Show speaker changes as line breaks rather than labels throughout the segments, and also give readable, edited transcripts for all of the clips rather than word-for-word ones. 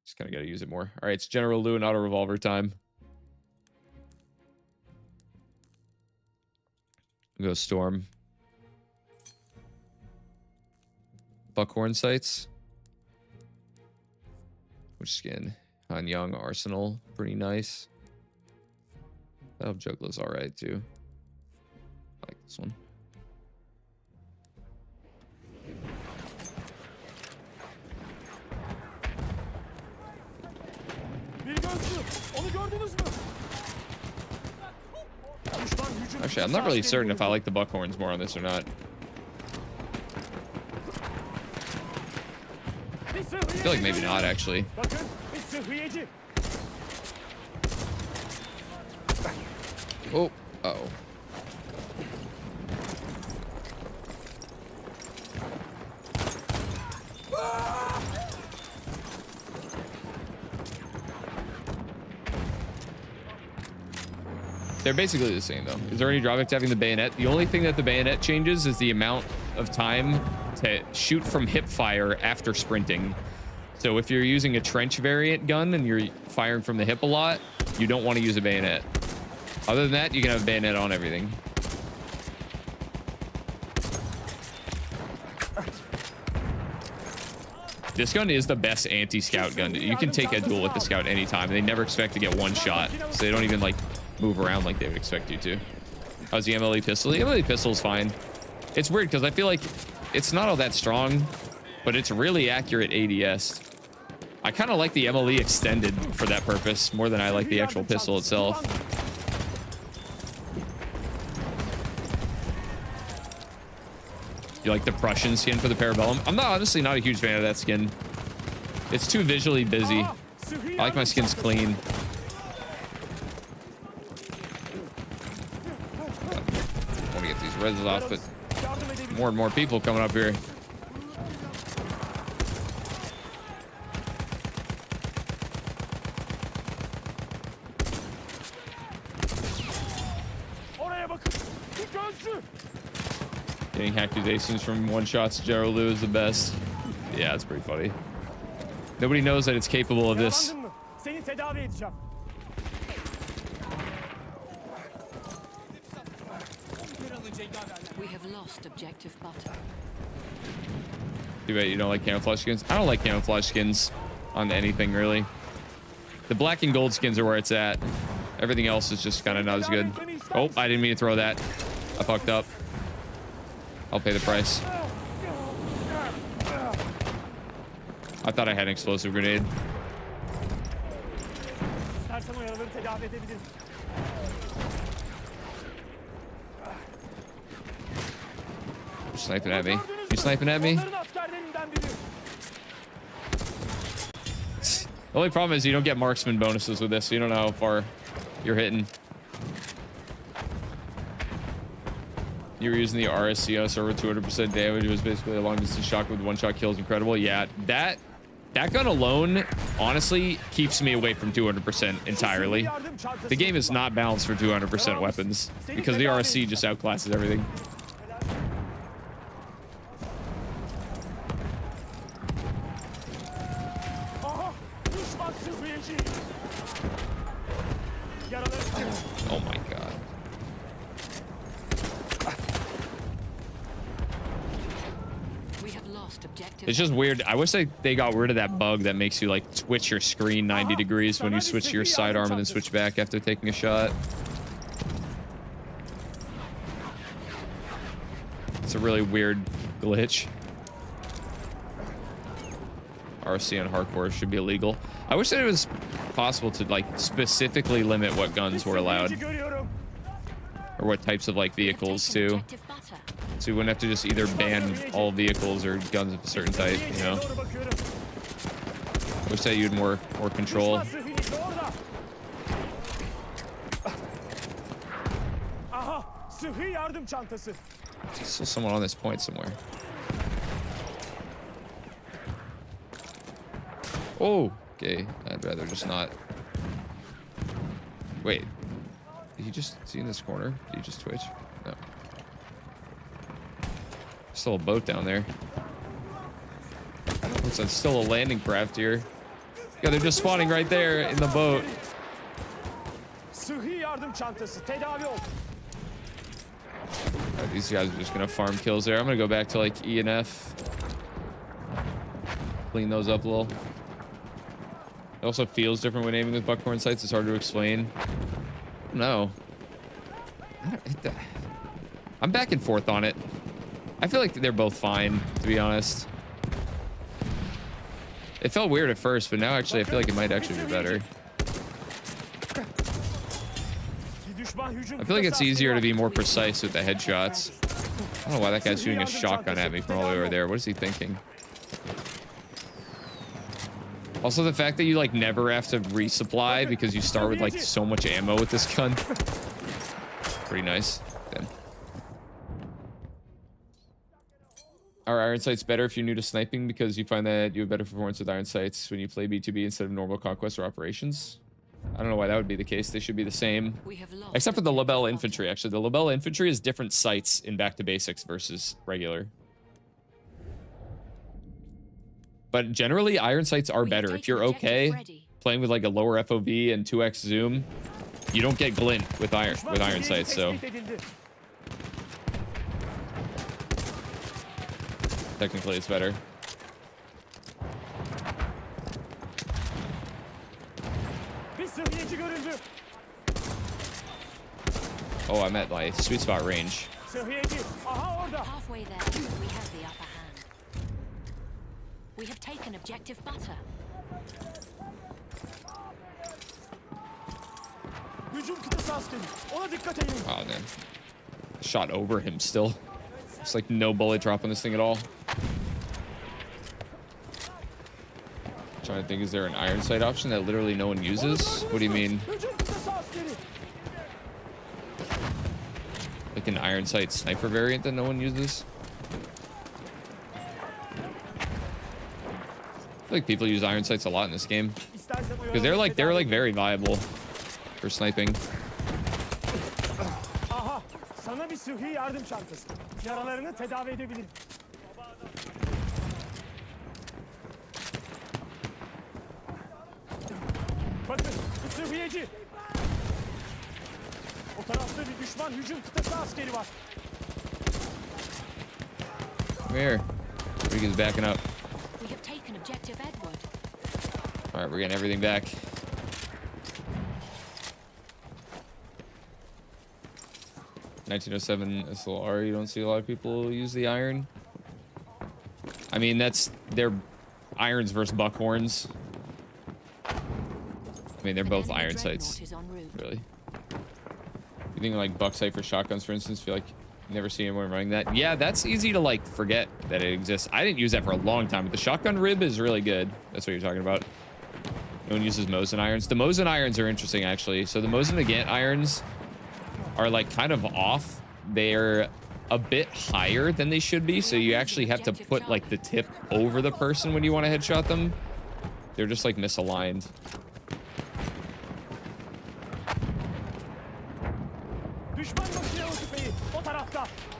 Just kind of got to use it more. All right, it's General Lou and auto revolver time. Go Storm. Buckhorn sights. Which skin? Han Young Arsenal. Pretty nice. Oh, Juggler's alright too. I like this one. Actually, I'm not really certain if I like the Buckhorns more on this or not. I feel like maybe not, actually. Oh, uh-oh. They're basically the same, though. Is there any drawback to having the bayonet? The only thing that the bayonet changes is the amount of time to shoot from hip fire after sprinting. So if you're using a trench variant gun and you're firing from the hip a lot, you don't want to use a bayonet. Other than that, you can have a bayonet on everything. This gun is the best anti-scout gun. You can take a duel with the scout anytime. They never expect to get one shot, so they don't even like move around like they would expect you to. How's the MLE pistol? The MLE pistol is fine. It's weird because I feel like it's not all that strong, but it's really accurate ADS. I kind of like the MLE extended for that purpose more than I like the actual pistol itself. You like the Prussian skin for the Parabellum? I'm honestly not a huge fan of that skin. It's too visually busy. I like my skins clean. I want to get these reds off, but more and more people coming up here. Getting accusations from one-shots General Lou is the best. Yeah, it's pretty funny. Nobody knows that it's capable of this.
We have lost objective butter.
Too bad you don't like camouflage skins. I don't like camouflage skins on anything, really. The black and gold skins are where it's at. Everything else is just kind of not as good. Oh, I didn't mean to throw that. I fucked up. I'll pay the price. I thought I had an explosive grenade. You're sniping at me. You sniping at me? The only problem is you don't get marksman bonuses with this, so you don't know how far you're hitting. You were using the RSCO over 200% damage. It was basically a long distance shot with one-shot kills. Incredible. Yeah, that gun alone, honestly, keeps me away from 200% entirely. The game is not balanced for 200% weapons because the RSC just outclasses everything. Oh my god. It's just weird. I wish they got rid of that bug that makes you like switch your screen 90 degrees when you switch to your sidearm and then switch back after taking a shot. It's a really weird glitch. RC on hardcore should be illegal. I wish that it was possible to like specifically limit what guns were allowed or what types of like vehicles too. So you wouldn't have to just either ban all vehicles or guns of a certain type, you know? I wish that you had more control. There's still someone on this point somewhere. Oh, okay. I'd rather just not. Wait. Did he just see in this corner? Did he just twitch? No. Still a boat down there. Looks like still a landing craft here. Yeah, they're just spawning right there in the boat. Right, these guys are just gonna farm kills there. I'm gonna go back to like E and F. Clean those up a little. It also feels different when aiming with buckhorn sights. It's hard to explain. No. I'm back and forth on it. I feel like they're both fine, to be honest. It felt weird at first, but now actually I feel like it might actually be better. I feel like it's easier to be more precise with the headshots. I don't know why that guy's shooting a shotgun at me from all the way over there. What is he thinking? Also, the fact that you like never have to resupply because you start with like so much ammo with this gun. Pretty nice. Then. Are iron sights better if you're new to sniping because you find that you have better performance with iron sights when you play B2B instead of normal conquest or operations? I don't know why that would be the case. They should be the same. Except for the Labelle infantry, actually. The Labelle infantry is different sights in Back to Basics versus regular. But generally, iron sights are better. If you're okay playing with like a lower FOV and 2x zoom, you don't get glint with iron sights, so technically it's better. Oh, I'm at my sweet spot range.
Halfway there, we have the upper hand. We have taken objective butter.
Oh, man. Shot over him still. It's like no bullet drop on this thing at all. Trying to think, is there an iron sight option that literally no one uses? What do you mean? Like an iron sight sniper variant that no one uses? I feel like people use iron sights a lot in this game because they're like very viable for sniping. Come here. Regan's backing up.
We have taken objective Edward.
All right, we're getting everything back. (1907) SLR. You don't see a lot of people use the iron. I mean, they're irons versus buckhorns. I mean, they're both iron sights. Really. You think like buck sight for shotguns, for instance? Feel like you never see anyone running that? Yeah, that's easy to like forget that it exists. I didn't use that for a long time, but the shotgun rib is really good. That's what you're talking about. No one uses Mosin irons. The Mosin irons are interesting, actually. So the Mosin Nagant irons are like kind of off. They're a bit higher than they should be, so you actually have to put like the tip over the person when you want to headshot them. They're just like misaligned.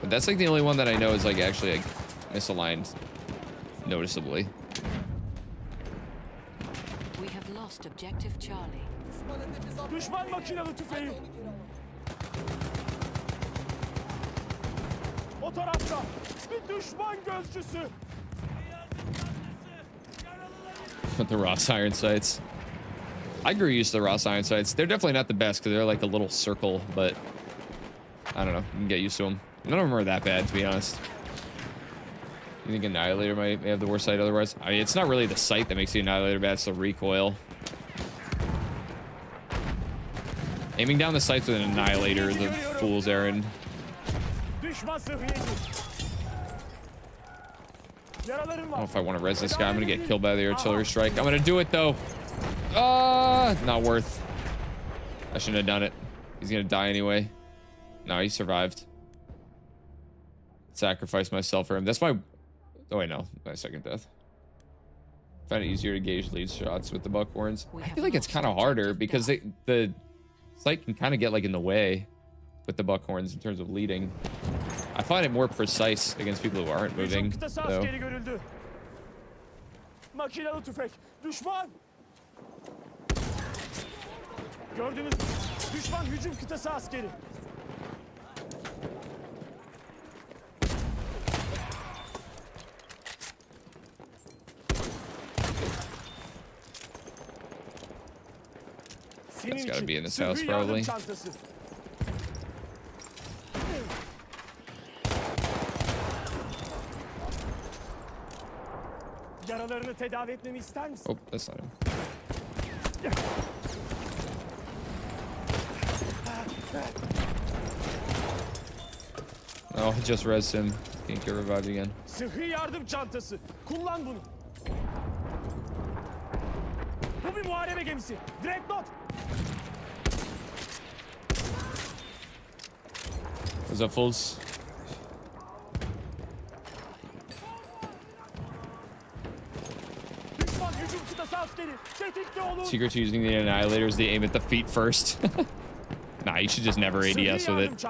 But that's like the only one that I know is like actually like misaligned noticeably.
We have lost objective Charlie.
The Ross iron sights. I grew used to the Ross iron sights. They're definitely not the best because they're like a little circle, but I don't know. You can get used to them. None of them are that bad, to be honest. You think Annihilator may have the worst sight otherwise? I mean, it's not really the sight that makes the Annihilator bad, it's the recoil. Aiming down the sights with an Annihilator is a fool's errand. I don't know if I want to res this guy. I'm going to get killed by the artillery strike. I'm going to do it, though. Not worth. I shouldn't have done it. He's going to die anyway. No, he survived. Sacrifice myself for him. That's my... Oh, wait, no. My second death. I find it easier to gauge lead shots with the buckhorns. I feel like it's kind of harder because the sight can kind of get like in the way with the buckhorns in terms of leading. I find it more precise against people who aren't moving, though.
Gördünüz mü? Düşman hücum kıtası askeri.
That's gotta be in this house, probably.
Yaralarını tedavi etmemi ister misin?
Oh, that's not him. Oh, I just rezzed him. Can't get revived again.
Sıhhi yardım çantası. Kullan bunu. Bu bir muharebe gemisi. Dreadnought.
What's up, fools?
Düşman hücum kıtası askeri. Tetikte olun.
Secret to using the annihilators, they aim at the feet first. Nah, you should just never ADS with it.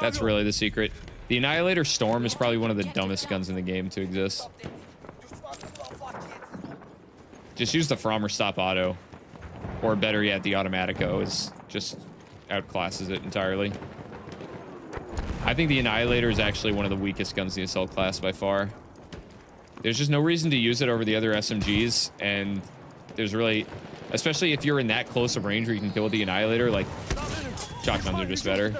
That's really the secret. The Annihilator Storm is probably one of the dumbest guns in the game to exist. Just use the From or Stop Auto. Or better yet, the Automatico is just outclasses it entirely. I think the Annihilator is actually one of the weakest guns in the assault class by far. There's just no reason to use it over the other SMGs, and there's really, especially if you're in that close of range where you can kill with the Annihilator, like, shotguns are just better.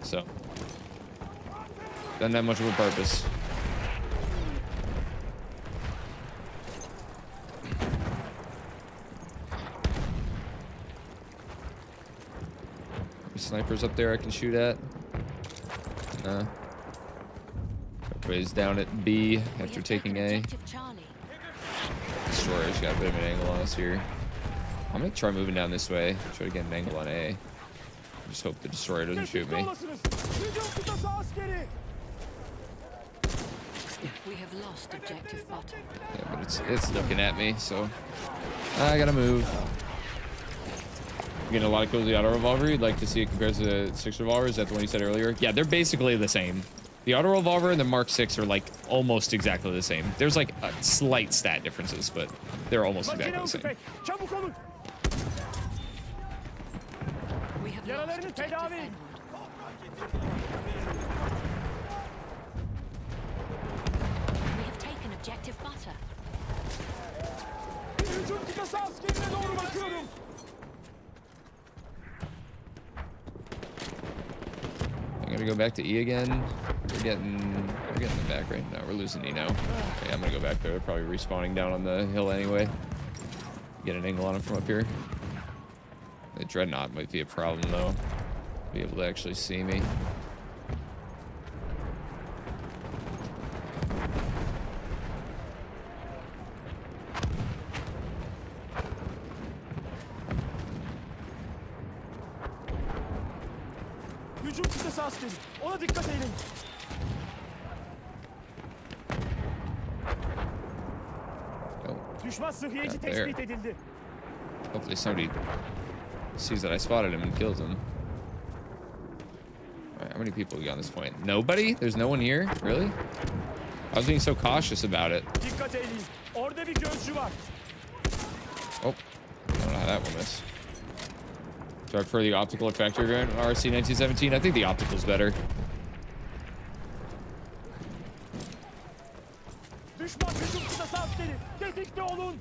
So, doesn't have much of a purpose. Snipers up there I can shoot at. Nah. Everybody's down at B after taking A. Destroyer's got a bit of an angle on us here. I'm gonna try moving down this way. Try to get an angle on A. Just hope the destroyer doesn't shoot me.
We have lost objective bottom.
Yeah, but it's looking at me, so I gotta move. Getting a lot of cozy auto revolver. You'd like to see it compared to the 6 revolver. Is that the one you said earlier? Yeah, they're basically the same. The auto revolver and the Mark 6 are like almost exactly the same. There's like a slight stat differences, but they're almost exactly the same.
We have lost objective Edward. We have taken objective butter.
I'm gonna go back to E again. We're getting the back right now. We're losing E now. Okay, I'm gonna go back there. They're probably respawning down on the hill anyway. Get an angle on them from up here. The Dreadnought might be a problem though. Be able to actually see me.
Hücum kıtası askeri. Ona dikkat edin. Düşman sıhhiyeci tespit edildi.
Hopefully somebody sees that I spotted him and kills him. Alright, how many people we got on this point? Nobody? There's no one here? Really? I was being so cautious about it.
Dikkat edin. Orada bir gözcü var.
Oh, I don't know how that one missed. Do I prefer the optical or factory variant RC 1917? I think the optical's better.
Düşman hücum kıtası askeri. Tetikte olun.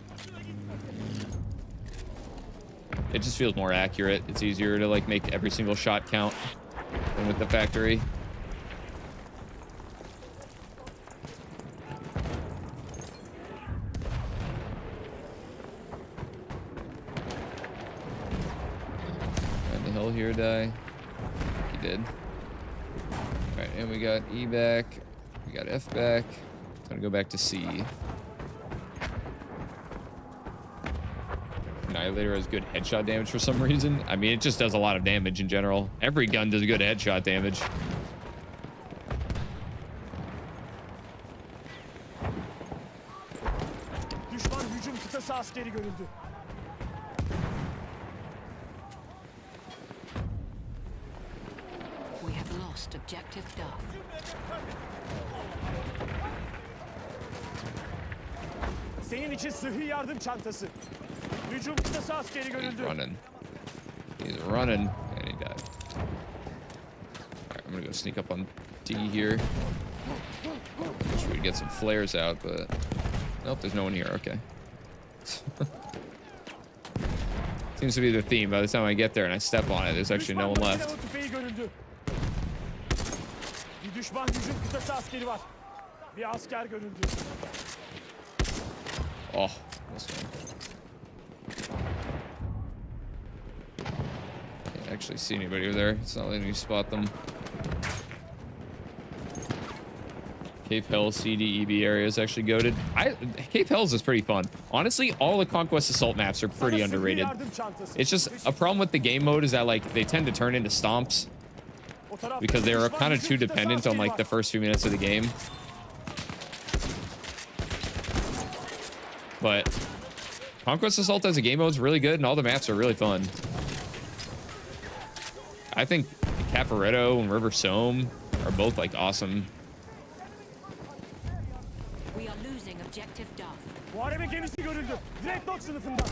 It just feels more accurate. It's easier to like make every single shot count than with the factory. And the hill here die. I think he did. Alright, and we got E back. We got F back. I'm gonna go back to C. Annihilator has good headshot damage for some reason. I mean, it just does a lot of damage in general. Every gun does good headshot damage.
Düşman hücum kıtası askeri görüldü.
We have lost objective DOF.
Senin için sıhhi yardım çantası. Hücum kıtası askeri
He's
görüldü.
running. He's running. And he died. Alright, I'm gonna go sneak up on D here. Wish we'd get some flares out, but nope, there's no one here. Okay. Seems to be the theme. By the time I get there and I step on it, there's actually no one
Düşman
left.
makinalı tüfeği görüldü. Bir düşman hücum kıtası askeri var. Bir asker görüldü.
Oh, this one. Can't actually see anybody over there. It's not letting me spot them. Cape Hill, CD, EB area is actually goated. Cape Hills is pretty fun. Honestly, all the Conquest Assault maps are pretty
Sana sıhhi
underrated.
yardım çantası.
It's just a problem with the game mode is that like they tend to turn into stomps
O tarafta
because they are
düşman
kind of
hücum
too
kıtası
dependent on
askeri
like the
var.
first few minutes of the game. But Conquest Assault as a game mode is really good and all the maps are really fun. I think Caporetto and River Somme are both like awesome.
We are losing objective DOF.
Muharebe gemisi görüldü. Dreadnought sınıfında.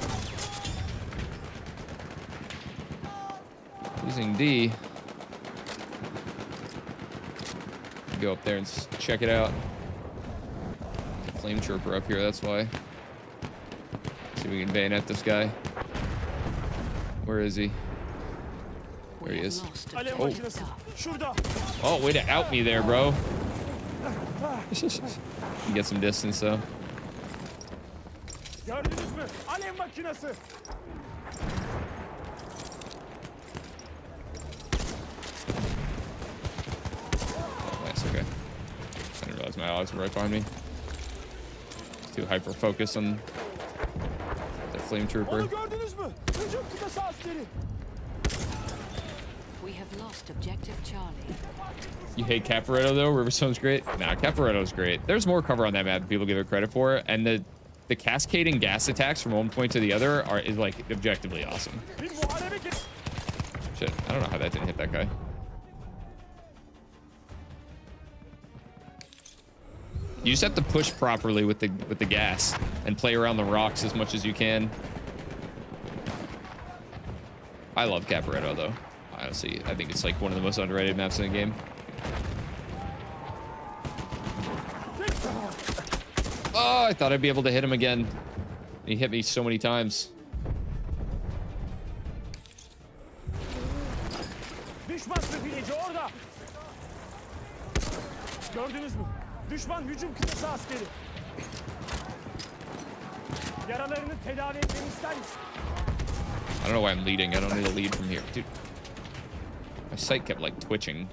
Using D. Go up there and check it out. There's a flame trooper up here, that's why. See if we can bayonet this guy. Where is he? There he is.
Lost
Alev
Oh.
makinesi. Şurada.
Oh, way to out me there, bro. You get some distance though.
Gördünüz mü? Alev makinesi.
Oh, nice, okay. I didn't realize my odds were right behind me. Too hyper focused on the flame trooper.
Onu gördünüz mü? Hücum kıtası askeri.
We have lost objective Charlie.
You hate Caporetto though? Riverstone's great? Nah, Caporetto's great. There's more cover on that map than people give it credit for, and the cascading gas attacks from one point to the other is like objectively awesome.
Bir muharebe gemisi.
Shit, I don't know how that didn't hit that guy. You just have to push properly with the gas and play around the rocks as much as you can. I love Caporetto though. Honestly, I think it's like one of the most underrated maps in the game. Oh, I thought I'd be able to hit him again. He hit me so many times.
Düşman sıhhiyeci orada. Gördünüz mü? Düşman hücum kıtası askeri. Yaralarını tedavi etmeni ister misin?
I don't know why I'm leading. I don't need a lead from here. Dude, my sight kept like twitching.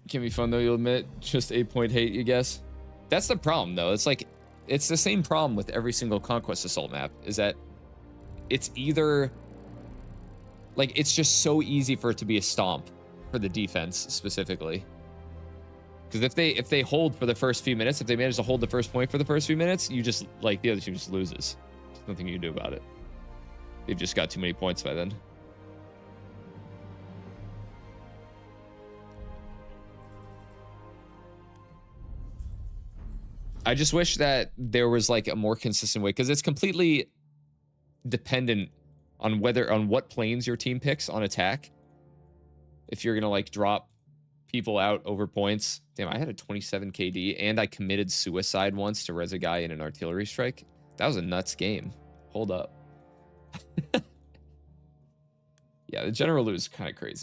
Can be fun though, you'll admit. Just 8-point hate, you guess. That's the problem though. It's like, it's the same problem with every single Conquest Assault map, is that it's either like, it's just so easy for it to be a stomp for the defense specifically. Because if they hold for the first few minutes, if they manage to hold the first point for the first few minutes, you just, like, the other team just loses. There's nothing you can do about it. They've just got too many points by then. I just wish that there was like a more consistent way, because it's completely dependent on what planes your team picks on attack. If you're gonna like drop people out over points. Damn, I had a 27 KD and I committed suicide once to res a guy in an artillery strike. That was a nuts game. Hold up. Yeah, the general loot is kind of crazy.